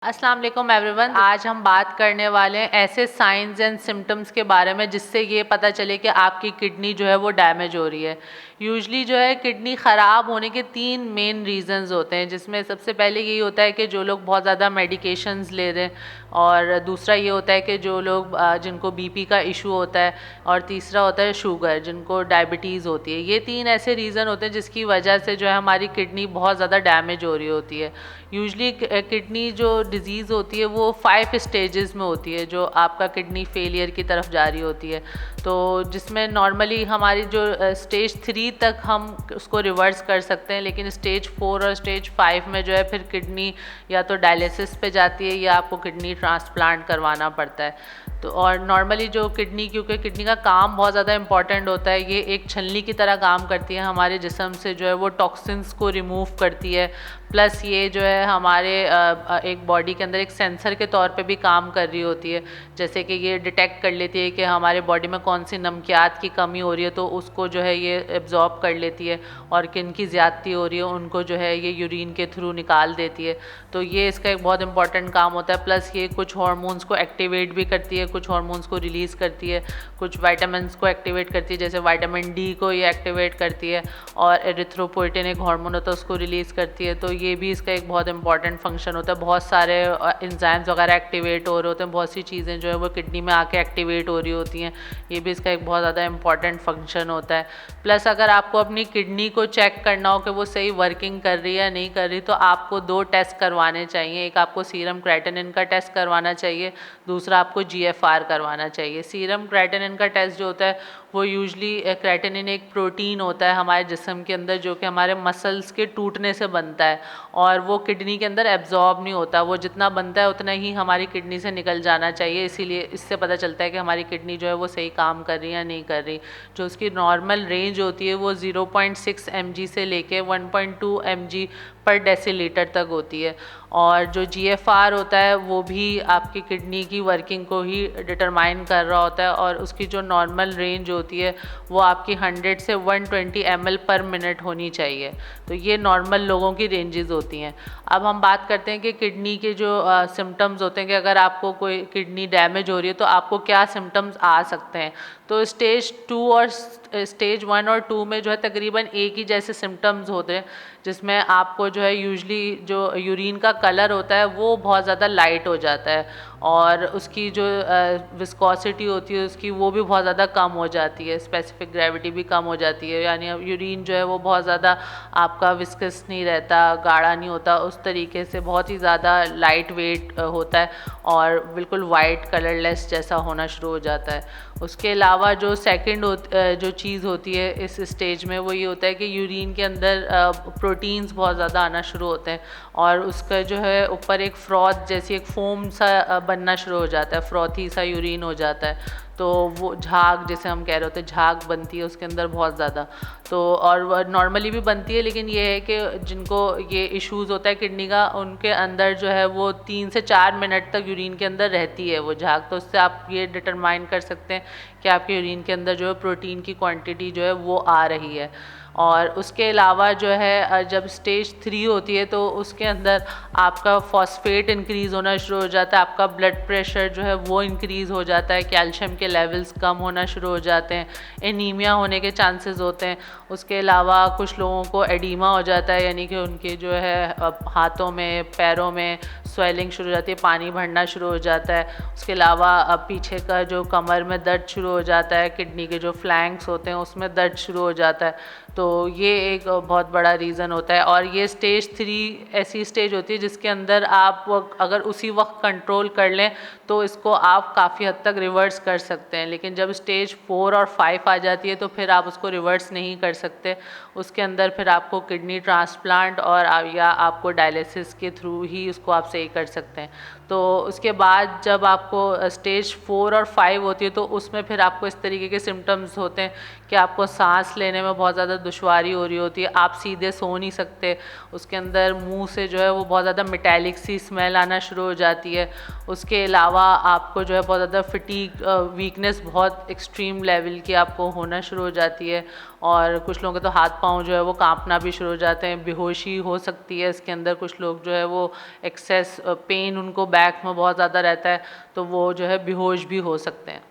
अस्सलाम वालेकुम एवरीवन। आज हम बात करने वाले हैं ऐसे साइंस एंड सिम्टम्स के बारे में जिससे ये पता चले कि आपकी किडनी जो है वो डैमेज हो रही है। यूजली जो है किडनी ख़राब होने के 3 मेन रीज़न्स होते हैं, जिसमें सबसे पहले यही होता है कि जो लोग बहुत ज़्यादा मेडिकेशंस ले रहे हैं, और दूसरा ये होता है कि जो लोग जिनको बीपी का इशू होता है, और तीसरा होता है शुगर, जिनको डायबिटीज़ होती है। ये 3 ऐसे रीज़न होते हैं जिसकी वजह से जो है हमारी किडनी बहुत ज़्यादा डैमेज हो रही होती है। यूजली किडनी जो डिज़ीज़ होती है वो 5 स्टेजेस में होती है, जो आपका किडनी फेलियर की तरफ जा रही होती है। तो जिसमें नॉर्मली हमारी जो स्टेज 3 तक हम उसको रिवर्स कर सकते हैं, लेकिन स्टेज 4 और स्टेज 5 में जो है फिर किडनी या तो डायलिसिस पे जाती है या आपको किडनी ट्रांसप्लांट करवाना पड़ता है। तो और नॉर्मली जो किडनी, क्योंकि किडनी का काम बहुत ज़्यादा इंपॉर्टेंट होता है, ये एक छलनी की तरह काम करती है, हमारे जिस्म से जो है वो टॉक्सिन्स को रिमूव करती है। प्लस ये जो है हमारे एक बॉडी के अंदर एक सेंसर के तौर पे भी काम कर रही होती है, जैसे कि ये डिटेक्ट कर लेती है कि हमारे बॉडी में कौन सी नमकियात की कमी हो रही है, तो उसको जो है ये एब्जॉर्ब कर लेती है, और किन की ज़्यादती हो रही है उनको जो है ये यूरिन के थ्रू निकाल देती है। तो ये इसका एक बहुत इंपॉर्टेंट काम होता है। प्लस ये कुछ हार्मोन्स को एक्टिवेट भी करती है, कुछ हार्मोन्स को रिलीज़ करती है, कुछ वाइटामिन्स को एक्टिवेट करती है, जैसे विटामिन डी को ये एक्टिवेट करती है, और एरिथ्रोपोइटिन एक हार्मोन होता है उसको रिलीज़ करती है। तो ये भी इसका एक बहुत इंपॉर्टेंट फंक्शन होता है। बहुत सारे एंजाइम्स वगैरह एक्टिवेट हो रहे होते हैं, बहुत सी चीज़ें जो है वो किडनी में आके एक्टिवेट हो रही होती हैं। ये भी इसका एक बहुत ज़्यादा इंपॉर्टेंट फंक्शन होता है। प्लस अगर आपको अपनी किडनी को चेक करना हो कि वो सही वर्किंग कर रही है या नहीं कर रही, तो आपको 2 टेस्ट करवाने चाहिए। एक आपको सीरम क्रेटिनिन का टेस्ट करवाना चाहिए, दूसरा आपको जीएफआर करवाना चाहिए। सीरम क्रेटिनिन का टेस्ट जो होता है वो यूजली, क्रेटिनिन एक प्रोटीन होता है हमारे जिस्म के अंदर जो कि हमारे मसल्स के टूटने से बनता है, और वो किडनी के अंदर एब्जॉर्ब नहीं होता। वो जितना बनता है उतना ही हमारी किडनी से निकल जाना चाहिए, इसीलिए इससे पता चलता है कि हमारी किडनी जो है वो सही काम कर रही है या नहीं कर रही। जो उसकी नॉर्मल रेंज होती है वो 0.6 mg से लेके 1.2 mg पर डेसीलीटर तक होती है। और जो जीएफआर होता है वो भी आपकी किडनी की वर्किंग को ही डिटरमाइन कर रहा होता है, और उसकी जो नॉर्मल रेंज होती है वो आपकी 100 से 120 ml पर मिनट होनी चाहिए। तो ये नॉर्मल लोगों की रेंजेस होती हैं। अब हम बात करते हैं कि किडनी के जो सिम्टम्स होते हैं, कि अगर आपको कोई किडनी डैमेज हो रही है तो आपको क्या सिम्टम्स आ सकते हैं। तो स्टेज 2 और स्टेज 1 और 2 में जो है तकरीबन एक ही जैसे सिम्टम्स होते हैं, जिसमें आपको जो है यूजली जो यूरिन का कलर होता है वो बहुत ज़्यादा लाइट हो जाता है, और उसकी जो विस्कोसिटी होती है उसकी वो भी बहुत ज़्यादा कम हो जाती है, स्पेसिफिक ग्रेविटी भी कम हो जाती है। यानी यूरिन जो है वो बहुत ज़्यादा आपका विस्कस नहीं रहता, गाढ़ा नहीं होता, उस तरीके से बहुत ही ज़्यादा लाइट वेट होता है, और बिल्कुल वाइट कलरलेस जैसा होना शुरू हो जाता है। उसके अलावा जो सेकंड जो चीज़ होती है इस स्टेज में वो ये होता है कि यूरिन के अंदर प्रोटीन्स बहुत ज़्यादा आना शुरू होते हैं, और उसका जो है ऊपर एक फ्रॉथ जैसी एक फोम सा बनना शुरू हो जाता है, फ्रॉथी सा यूरिन हो जाता है। तो वो झाग जैसे हम कह रहे होते हैं, झाग बनती है उसके अंदर बहुत ज़्यादा। तो और नॉर्मली भी बनती है, लेकिन ये है कि जिनको ये इश्यूज़ होता है किडनी का, उनके अंदर जो है वो 3 से 4 मिनट तक यूरिन के अंदर रहती है वो झाग। तो उससे आप ये डिटरमाइन कर सकते हैं कि आपके यूरिन के अंदर जो है प्रोटीन की क्वांटिटी जो है वो आ रही है। और उसके अलावा जो है जब स्टेज 3 होती है तो उसके अंदर आपका फॉस्फेट इंक्रीज़ होना शुरू हो जाता है, आपका ब्लड प्रेशर जो है वो इंक्रीज़ हो जाता है, कैल्शियम के लेवल्स कम होना शुरू हो जाते हैं, एनीमिया होने के चांसेस होते हैं। उसके अलावा कुछ लोगों को एडीमा हो जाता है, यानी कि उनके जो है हाथों में, पैरों में स्वेलिंग शुरू हो जाती है, पानी भरना शुरू हो जाता है। उसके अलावा पीछे का जो कमर में दर्द शुरू हो जाता है, किडनी के जो फ्लैंक्स होते हैं उसमें दर्द शुरू हो जाता है। तो ये एक बहुत बड़ा रीज़न होता है। और ये स्टेज 3 ऐसी स्टेज होती है जिसके अंदर आप अगर उसी वक्त कंट्रोल कर लें तो इसको आप काफ़ी हद तक रिवर्स कर सकते हैं, लेकिन जब स्टेज 4 और 5 आ जाती है तो फिर आप उसको रिवर्स नहीं कर सकते। उसके अंदर फिर आपको किडनी ट्रांसप्लांट और या आपको डायलिसिस के थ्रू ही उसको आप सही कर सकते हैं। तो उसके बाद जब आपको स्टेज 4 और 5 होती है तो उसमें फिर आपको इस तरीके के सिम्टम्स होते हैं कि आपको सांस लेने में बहुत ज़्यादा दुश्वारी हो रही होती है, आप सीधे सो नहीं सकते, उसके अंदर मुंह से जो है वो बहुत ज़्यादा मेटेलिक सी स्मेल आना शुरू हो जाती है। उसके अलावा आपको जो है बहुत ज़्यादा फटीग, वीकनेस बहुत एक्सट्रीम लेवल की आपको होना शुरू हो जाती है, और कुछ लोगों के तो हाथ पाँव जो है वो कांपना भी शुरू हो जाते हैं, बेहोशी हो सकती है इसके अंदर। कुछ लोग जो है वो एक्सेस पेन उनको बैक में बहुत ज़्यादा रहता है, तो वो जो है बेहोश भी हो सकते हैं।